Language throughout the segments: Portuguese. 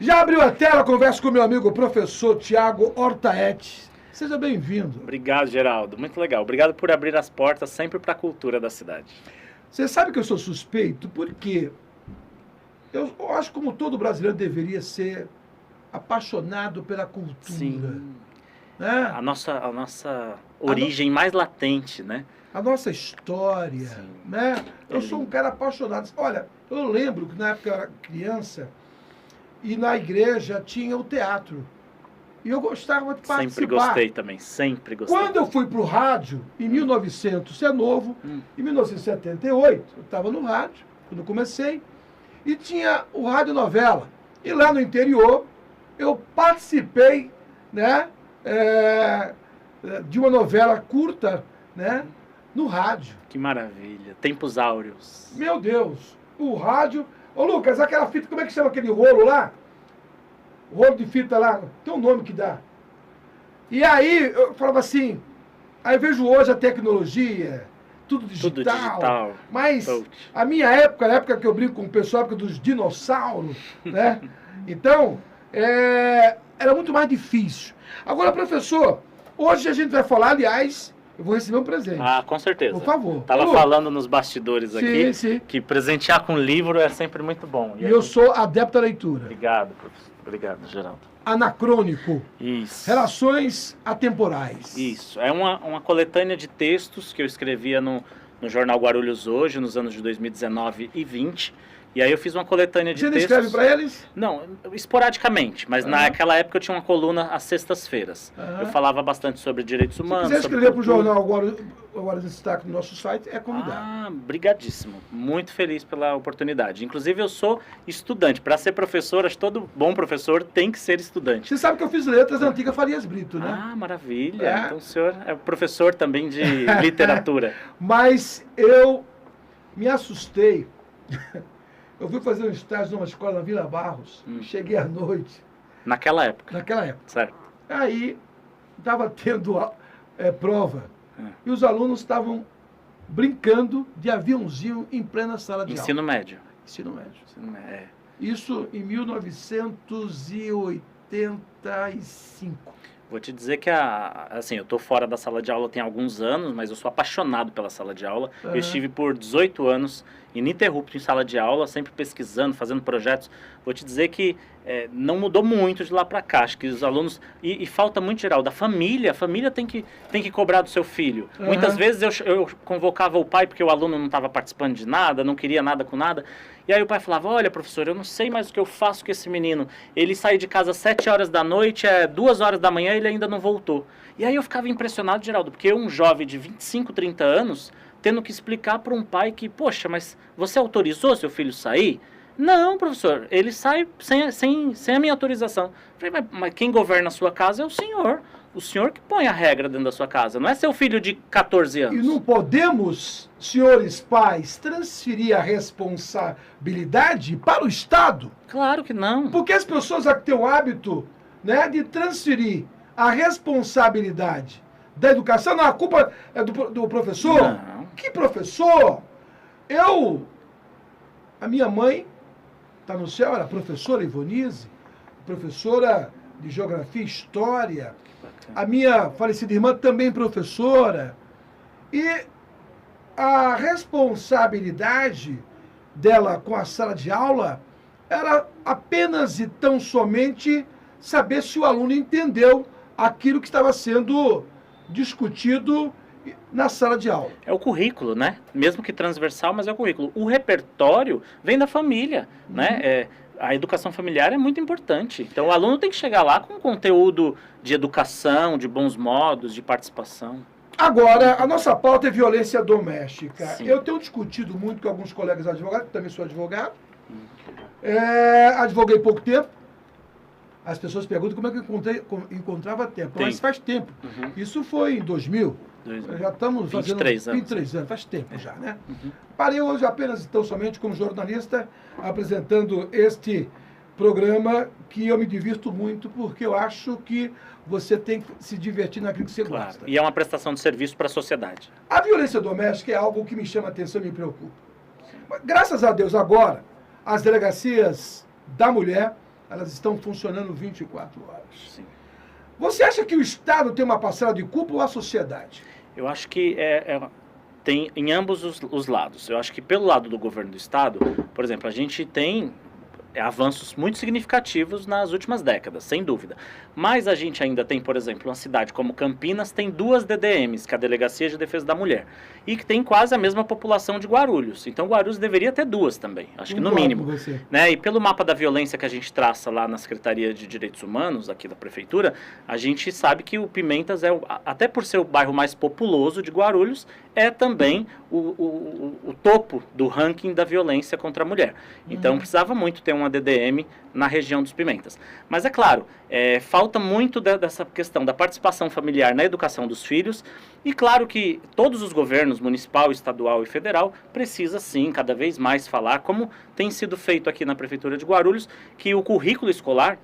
Já abriu a tela, converso com meu amigo professor Tiago Hortaete. Seja bem-vindo. Obrigado, Geraldo. Muito legal. Obrigado por abrir as portas sempre para a cultura da cidade. Você sabe que eu sou suspeito porque eu acho que como todo brasileiro deveria ser apaixonado pela cultura. Sim. Né? A nossa origem mais latente, né? A nossa história. Sim. Né? Eu sou um cara apaixonado. Olha, eu lembro que na época eu era criança e na igreja tinha o teatro. E eu gostava de participar. Sempre gostei também, sempre gostei. Quando eu fui para o rádio, em 1900, você é novo, em 1978, eu estava no rádio, quando eu comecei, e tinha o Rádio Novela. E lá no interior, eu participei, né, de uma novela curta, né, no rádio. Que maravilha, tempos áureos. Meu Deus, o rádio... Ô Lucas, aquela fita, como é que chama aquele rolo lá? O rolo de fita lá, tem um nome que dá. E aí, eu falava assim, aí eu vejo hoje a tecnologia, tudo digital. Mas a minha época, a época que eu brinco com o pessoal, a época dos dinossauros, né? Então, era muito mais difícil. Agora, professor, hoje a gente vai falar, aliás, eu vou receber um presente. Ah, com certeza. Por favor. Tava falando nos bastidores aqui sim. que presentear com livro é sempre muito bom. E eu sou adepto à leitura. Obrigado, professor. Obrigado, Geraldo. Anacrônico. Isso. Relações atemporais. Isso. É uma coletânea de textos que eu escrevia no jornal Guarulhos Hoje, nos anos de 2019 e 20. E aí eu fiz uma coletânea de textos... Você não escreve para eles? Não, esporadicamente, mas naquela época eu tinha uma coluna às sextas-feiras. Eu falava bastante sobre direitos humanos. Se quiser escrever para o jornal agora destaque no nosso site, é convidado. Ah, brigadíssimo. Muito feliz pela oportunidade. Inclusive eu sou estudante. Para ser professor, acho que todo bom professor tem que ser estudante. Você sabe que eu fiz letras na antiga Farias Brito, né? Ah, maravilha. Então o senhor é professor também de literatura. Mas eu me assustei. Eu fui fazer um estágio numa escola na Vila Barros, cheguei à noite. Naquela época? Naquela época. Certo. Aí, estava tendo prova, e os alunos estavam brincando de aviãozinho em plena sala de aula. Ensino médio. Ensino médio. Ensino médio. Isso em 1985. Vou te dizer que, assim, eu estou fora da sala de aula tem alguns anos, mas eu sou apaixonado pela sala de aula. Eu estive por 18 anos ininterrupto em sala de aula, sempre pesquisando, fazendo projetos. Vou te dizer que não mudou muito de lá para cá. Acho que os alunos... E falta muito, Geraldo, da família. A família tem que cobrar do seu filho. Muitas vezes eu convocava o pai porque o aluno não estava participando de nada, não queria nada com nada. E aí o pai falava, olha, professor, eu não sei mais o que eu faço com esse menino. Ele sai de casa às 7 horas da noite, 2 horas da manhã, ele ainda não voltou. E aí eu ficava impressionado, Geraldo, porque um jovem de 25, 30 anos, tendo que explicar para um pai que, poxa, mas você autorizou seu filho sair? Não, professor, ele sai sem a minha autorização. Eu falei, mas quem governa a sua casa é o senhor que põe a regra dentro da sua casa, não é seu filho de 14 anos. E não podemos, senhores pais, transferir a responsabilidade para o Estado? Claro que não. Porque as pessoas aqui têm o hábito, né, de transferir a responsabilidade da educação, não, a culpa é do professor. Não. Que professor? A minha mãe, está no céu, era professora Ivonise, professora de Geografia e História. A minha falecida irmã também professora. E a responsabilidade dela com a sala de aula era apenas e tão somente saber se o aluno entendeu aquilo que estava sendo discutido na sala de aula. É o currículo, né? Mesmo que transversal, mas é o currículo. O repertório vem da família, né? A educação familiar é muito importante. Então, o aluno tem que chegar lá com conteúdo de educação, de bons modos, de participação. Agora, a nossa pauta é violência doméstica. Sim. Eu tenho discutido muito com alguns colegas advogados, também sou advogado. Advoguei pouco tempo. As pessoas perguntam como é que eu encontrava tempo. Mas faz tempo. Isso foi em 2000. Já estamos fazendo 23 anos, faz tempo já, né? Parei hoje apenas, então, somente como jornalista, apresentando este programa que eu me divirto muito, porque eu acho que você tem que se divertir naquilo que você gosta. E é uma prestação de serviço para a sociedade. A violência doméstica é algo que me chama a atenção e me preocupa. Graças a Deus, agora, as delegacias da mulher elas estão funcionando 24 horas. Sim. Você acha que o Estado tem uma parcela de culpa ou a sociedade? Eu acho que tem em ambos os lados. Eu acho que pelo lado do governo do Estado, por exemplo, a gente tem avanços muito significativos nas últimas décadas, sem dúvida. Mas a gente ainda tem, por exemplo, uma cidade como Campinas, tem 2 DDMs, que é a Delegacia de Defesa da Mulher, e que tem quase a mesma população de Guarulhos. Então Guarulhos deveria ter 2 também, acho que no mínimo. Né? E pelo mapa da violência que a gente traça lá na Secretaria de Direitos Humanos, aqui da Prefeitura, a gente sabe que o Pimentas até por ser o bairro mais populoso de Guarulhos, é também o topo do ranking da violência contra a mulher. Então precisava muito ter uma DDM na região dos Pimentas. Mas é claro, falta muito dessa questão da participação familiar na educação dos filhos, e claro que todos os governos, municipal, estadual e federal, precisa sim, cada vez mais falar, como tem sido feito aqui na Prefeitura de Guarulhos, que o currículo escolar,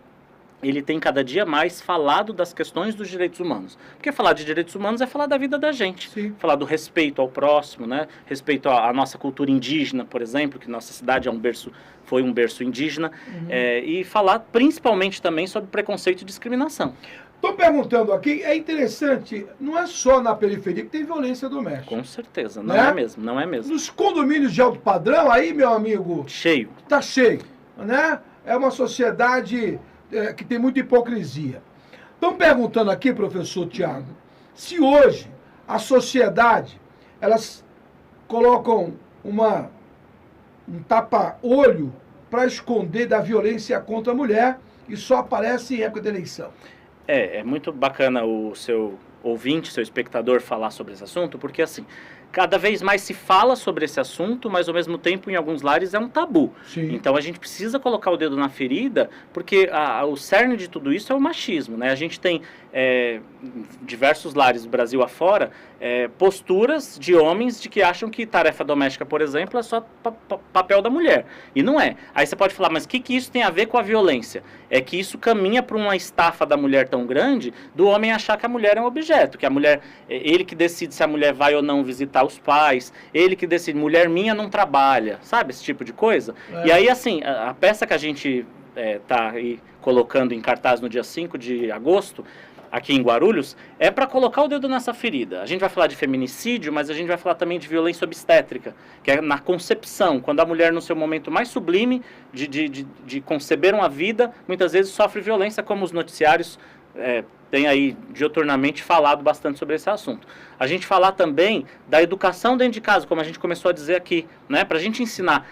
ele tem cada dia mais falado das questões dos direitos humanos. Porque falar de direitos humanos é falar da vida da gente. Sim. Falar do respeito ao próximo, né? Respeito à nossa cultura indígena, por exemplo, que nossa cidade foi um berço indígena. E falar principalmente também sobre preconceito e discriminação. Estou perguntando aqui, é interessante, não é só na periferia que tem violência doméstica. Com certeza, não é mesmo, não é mesmo. Nos condomínios de alto padrão, aí, meu amigo... Cheio. Tá cheio, né? É uma sociedade... que tem muita hipocrisia. Estão perguntando aqui, professor Tiago, se hoje a sociedade, elas colocam um tapa-olho para esconder da violência contra a mulher e só aparece em época de eleição. É muito bacana o seu ouvinte, seu espectador falar sobre esse assunto, porque assim, cada vez mais se fala sobre esse assunto, mas ao mesmo tempo em alguns lares é um tabu. Sim. Então a gente precisa colocar o dedo na ferida, porque o cerne de tudo isso é o machismo, né? A gente tem diversos lares do Brasil afora, posturas de homens de que acham que tarefa doméstica, por exemplo, é só papel da mulher. E não é. Aí você pode falar, mas o que isso tem a ver com a violência? É que isso caminha para uma estafa da mulher tão grande, do homem achar que a mulher é um objeto, que a mulher, ele que decide se a mulher vai ou não visitar os pais, ele que decide, mulher minha não trabalha, sabe, esse tipo de coisa. E aí, assim, a peça que a gente tá aí colocando em cartaz no dia 5 de agosto, aqui em Guarulhos, é para colocar o dedo nessa ferida. A gente vai falar de feminicídio, mas a gente vai falar também de violência obstétrica, que é na concepção, quando a mulher no seu momento mais sublime de conceber uma vida, muitas vezes sofre violência, como os noticiários tem aí diuturnamente falado bastante sobre esse assunto. A gente falar também da educação dentro de casa, como a gente começou a dizer aqui, né? Para a gente ensinar.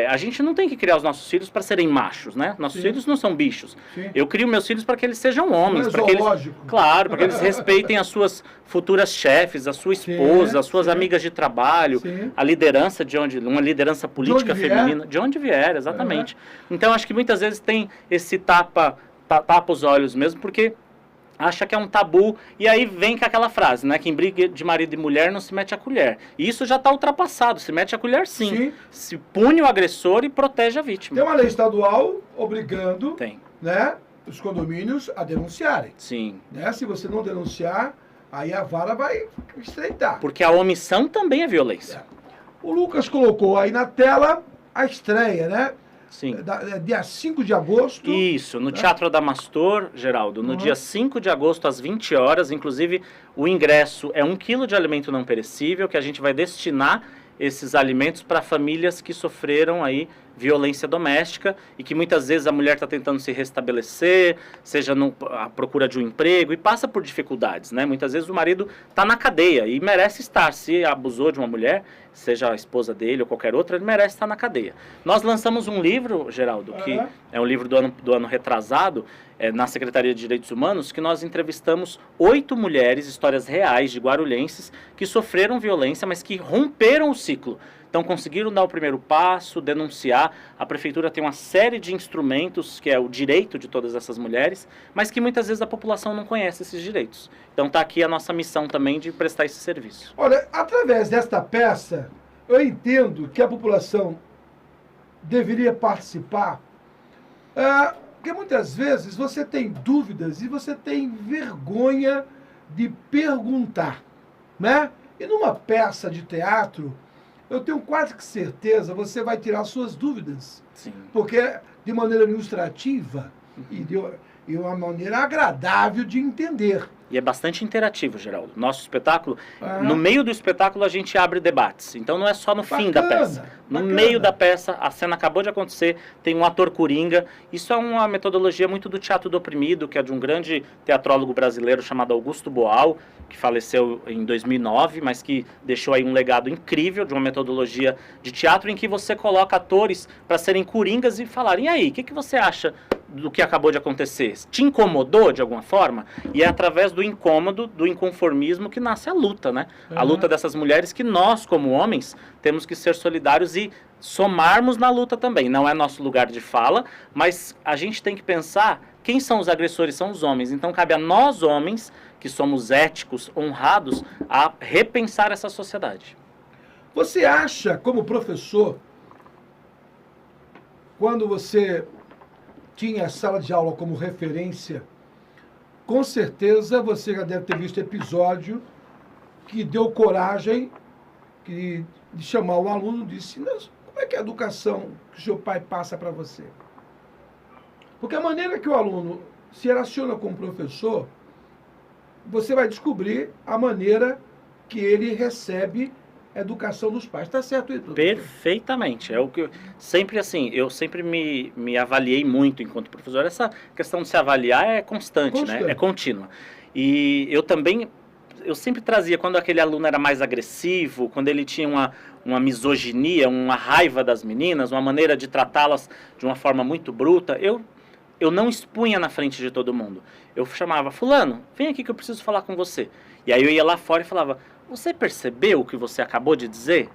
A gente não tem que criar os nossos filhos para serem machos, né? Nossos filhos não são bichos. Sim. Eu crio meus filhos para que eles sejam homens, Não é para que eles, zoológico. claro, para que eles respeitem as suas futuras chefes, a sua esposa, as suas amigas de trabalho, a liderança uma liderança política feminina, de onde vier, exatamente. Então acho que muitas vezes tem esse tapa os olhos mesmo, porque acha que é um tabu, e aí vem com aquela frase, né, que em briga de marido e mulher não se mete a colher. E isso já está ultrapassado, se mete a colher sim. Se pune o agressor e protege a vítima. Tem uma lei estadual obrigando, Tem. Né, os condomínios a denunciarem. Sim. Né? Se você não denunciar, aí a vara vai estreitar. Porque a omissão também é violência. O Lucas colocou aí na tela a estreia, né? Sim. Dia 5 de agosto. Isso, no Teatro Adamastor, Geraldo, no dia 5 de agosto, às 20 horas, inclusive o ingresso é 1 quilo de alimento não perecível, que a gente vai destinar esses alimentos para famílias que sofreram aí violência doméstica e que muitas vezes a mulher está tentando se restabelecer, seja à procura de um emprego e passa por dificuldades, né? Muitas vezes o marido está na cadeia e merece estar, se abusou de uma mulher, seja a esposa dele ou qualquer outra, ele merece estar na cadeia. Nós lançamos um livro, Geraldo, que é um livro do ano retrasado, na Secretaria de Direitos Humanos, que nós entrevistamos 8 mulheres, histórias reais de guarulhenses, que sofreram violência, mas que romperam o ciclo. Então conseguiram dar o primeiro passo, denunciar. A prefeitura tem uma série de instrumentos, que é o direito de todas essas mulheres, mas que muitas vezes a população não conhece esses direitos. Então está aqui a nossa missão também de prestar esse serviço. Olha, através desta peça, eu entendo que a população deveria participar, porque muitas vezes você tem dúvidas e você tem vergonha de perguntar, né? E numa peça de teatro, eu tenho quase que certeza você vai tirar suas dúvidas. Sim. Porque, de maneira ilustrativa, E uma maneira agradável de entender. E é bastante interativo, Geraldo. Nosso espetáculo, no meio do espetáculo a gente abre debates. Então não é só no fim da peça. No meio da peça, a cena acabou de acontecer, tem um ator coringa. Isso é uma metodologia muito do teatro do oprimido, que é de um grande teatrólogo brasileiro chamado Augusto Boal, que faleceu em 2009, mas que deixou aí um legado incrível de uma metodologia de teatro em que você coloca atores para serem coringas e falarem: e aí, o que você acha do que acabou de acontecer? Te incomodou de alguma forma? E é através do incômodo, do inconformismo que nasce a luta, né? A luta dessas mulheres que nós, como homens, temos que ser solidários e somarmos na luta também. Não é nosso lugar de fala, mas a gente tem que pensar quem são os agressores, são os homens. Então cabe a nós, homens, que somos éticos, honrados, a repensar essa sociedade. Você acha, como professor, quando você tinha a sala de aula como referência, com certeza você já deve ter visto episódio que deu coragem de chamar o aluno e disse: como é que é a educação que o seu pai passa para você? Porque a maneira que o aluno se relaciona com o professor, você vai descobrir a maneira que ele recebe a educação dos pais. Está certo isso? Perfeitamente. É o que eu sempre me avaliei muito enquanto professor. Essa questão de se avaliar é constante, né? É contínua. E eu sempre trazia, quando aquele aluno era mais agressivo, quando ele tinha uma misoginia, uma raiva das meninas, uma maneira de tratá-las de uma forma muito bruta, eu não expunha na frente de todo mundo. Eu chamava: fulano, vem aqui que eu preciso falar com você. E aí eu ia lá fora e falava: você percebeu o que você acabou de dizer?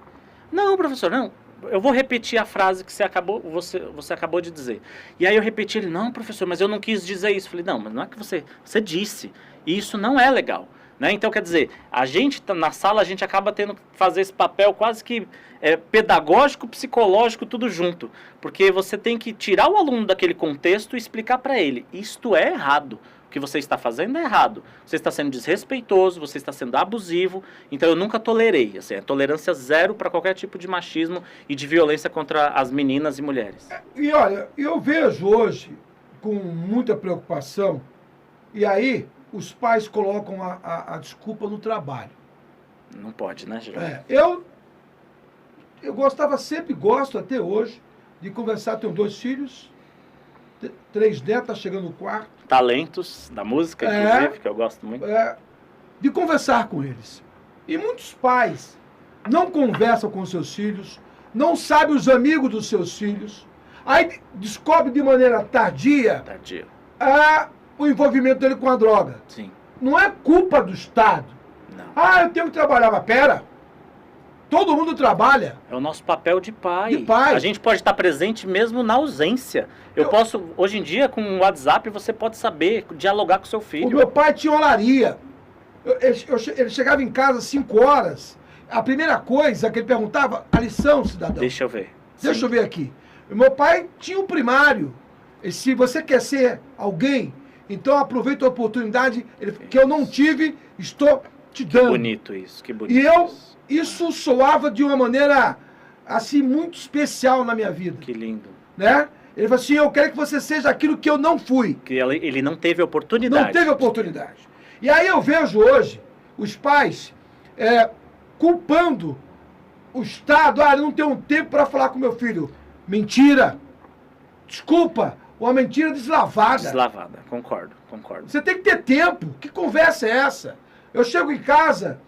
Não, professor, não. Eu vou repetir a frase que você acabou de dizer. E aí eu repeti, ele: não, professor, mas eu não quis dizer isso. Eu falei: não, mas não é que você disse. E isso não é legal. Né? Então, quer dizer, a gente na sala, a gente acaba tendo que fazer esse papel quase que pedagógico, psicológico, tudo junto. Porque você tem que tirar o aluno daquele contexto e explicar para ele: isto é errado. O que você está fazendo é errado. Você está sendo desrespeitoso, você está sendo abusivo. Então, eu nunca tolerei. Assim, é tolerância zero para qualquer tipo de machismo e de violência contra as meninas e mulheres. E olha, eu vejo hoje, com muita preocupação, e aí os pais colocam a desculpa no trabalho. Não pode, né, Geraldo? Eu gostava, sempre gosto até hoje, de conversar. Tenho 2 filhos, 3 netos, tá chegando no 4º. Talentos da música, inclusive, que eu gosto muito. De conversar com eles. E muitos pais não conversam com seus filhos, não sabem os amigos dos seus filhos, aí descobre de maneira tardia o envolvimento dele com a droga. Sim. Não é culpa do Estado. Não. Eu tenho que trabalhar. Mas pera, todo mundo trabalha. É o nosso papel de pai. De pai. A gente pode estar presente mesmo na ausência. Eu posso, hoje em dia, com o WhatsApp, você pode saber, dialogar com seu filho. O meu pai tinha olaria. Ele chegava em casa às 5 horas. A primeira coisa que ele perguntava: a lição, cidadão. Deixa eu ver. Deixa eu ver aqui. O meu pai tinha um primário. E se você quer ser alguém, então aproveita a oportunidade que eu não tive, estou te dando. Que bonito isso, que bonito. E isso soava de uma maneira assim muito especial na minha vida. Que lindo. Né? Ele falou assim: eu quero que você seja aquilo que eu não fui. Que ele não teve oportunidade. Não teve oportunidade. E aí eu vejo hoje os pais culpando o Estado. Eu não tenho tempo para falar com meu filho. Mentira. Desculpa. Uma mentira deslavada. Deslavada, concordo. Você tem que ter tempo. Que conversa é essa? Eu chego em casa,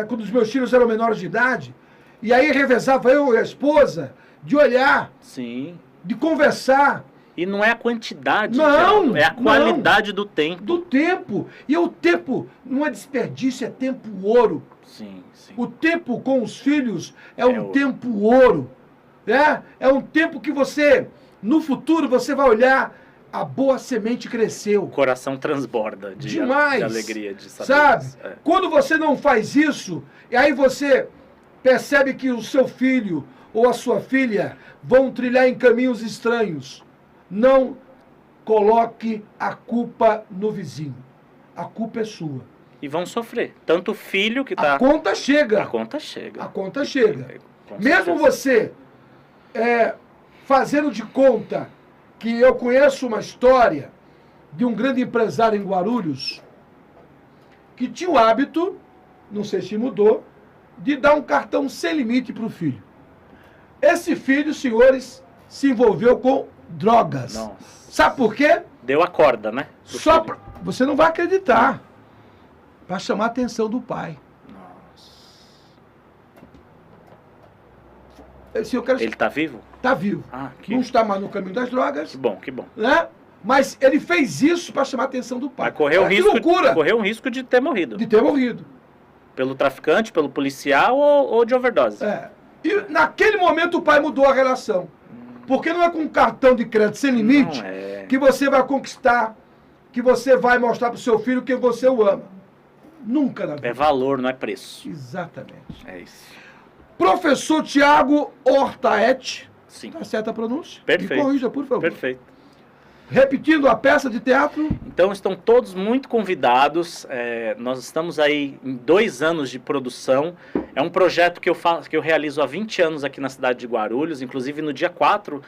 quando os meus filhos eram menores de idade, e aí revezava eu e a esposa, de olhar, sim, de conversar. E não é a quantidade, não, é a qualidade do tempo. Do tempo. E o tempo não é desperdício, é tempo ouro. Sim. O tempo com os filhos é um tempo ouro. É um tempo que você... No futuro você vai olhar, a boa semente cresceu. O coração transborda de alegria de saber. Sabe? Quando você não faz isso, e aí você percebe que o seu filho ou a sua filha vão trilhar em caminhos estranhos, não coloque a culpa no vizinho. A culpa é sua. E vão sofrer. Tanto o filho que está... A conta chega. A conta chega. A conta chega. Mesmo você... fazendo de conta que eu conheço uma história de um grande empresário em Guarulhos que tinha o hábito, não sei se mudou, de dar um cartão sem limite para o filho. Esse filho, senhores, se envolveu com drogas. Nossa. Sabe por quê? Deu a corda, né? Só pra... Você não vai acreditar. Para chamar a atenção do pai. Nossa. Ele está vivo? Está vivo. Não está mais no caminho das drogas. Que bom, que bom. Né? Mas ele fez isso para chamar a atenção do pai. Mas correu o risco de ter morrido. De ter morrido. Pelo traficante, pelo policial ou de overdose. E naquele momento o pai mudou a relação. Porque não é com um cartão de crédito sem limite que você vai conquistar, que você vai mostrar para o seu filho que você o ama. Nunca na vida. É valor, não é preço. Exatamente. É isso. Professor Tiago Ortaet. Sim. Tá certa a pronúncia? Perfeito. Me corrija, por favor. Perfeito. Repetindo a peça de teatro. Então estão todos muito convidados. Nós estamos aí em 2 anos de produção. É um projeto que eu realizo há 20 anos aqui na cidade de Guarulhos. Inclusive no dia 4,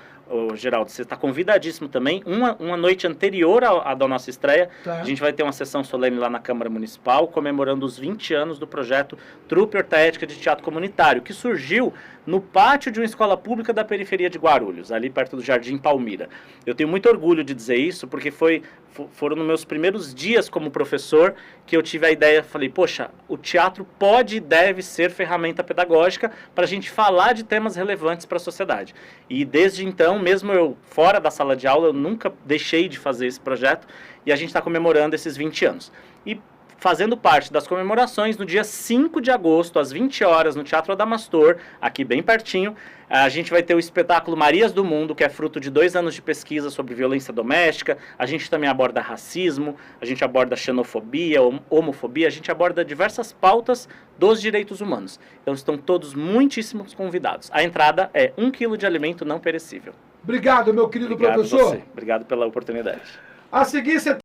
Geraldo, você está convidadíssimo também. Uma noite anterior à da nossa estreia, a gente vai ter uma sessão solene lá na Câmara Municipal, comemorando os 20 anos do projeto Trupe Ortaética de Teatro Comunitário, que surgiu no pátio de uma escola pública da periferia de Guarulhos, ali perto do Jardim Palmira. Eu tenho muito orgulho de dizer isso, porque foram nos meus primeiros dias como professor que eu tive a ideia, falei, poxa, o teatro pode e deve ser ferramenta pedagógica para a gente falar de temas relevantes para a sociedade. E desde então, mesmo eu fora da sala de aula, eu nunca deixei de fazer esse projeto e a gente está comemorando esses 20 anos. E fazendo parte das comemorações, no dia 5 de agosto, às 20 horas, no Teatro Adamastor, aqui bem pertinho, a gente vai ter o espetáculo Marias do Mundo, que é fruto de 2 anos de pesquisa sobre violência doméstica. A gente também aborda racismo, a gente aborda xenofobia, homofobia, a gente aborda diversas pautas dos direitos humanos. Então estão todos muitíssimos convidados. A entrada é 1 quilo de alimento não perecível. Obrigado, meu querido professor. Obrigado pela oportunidade. A seguir, você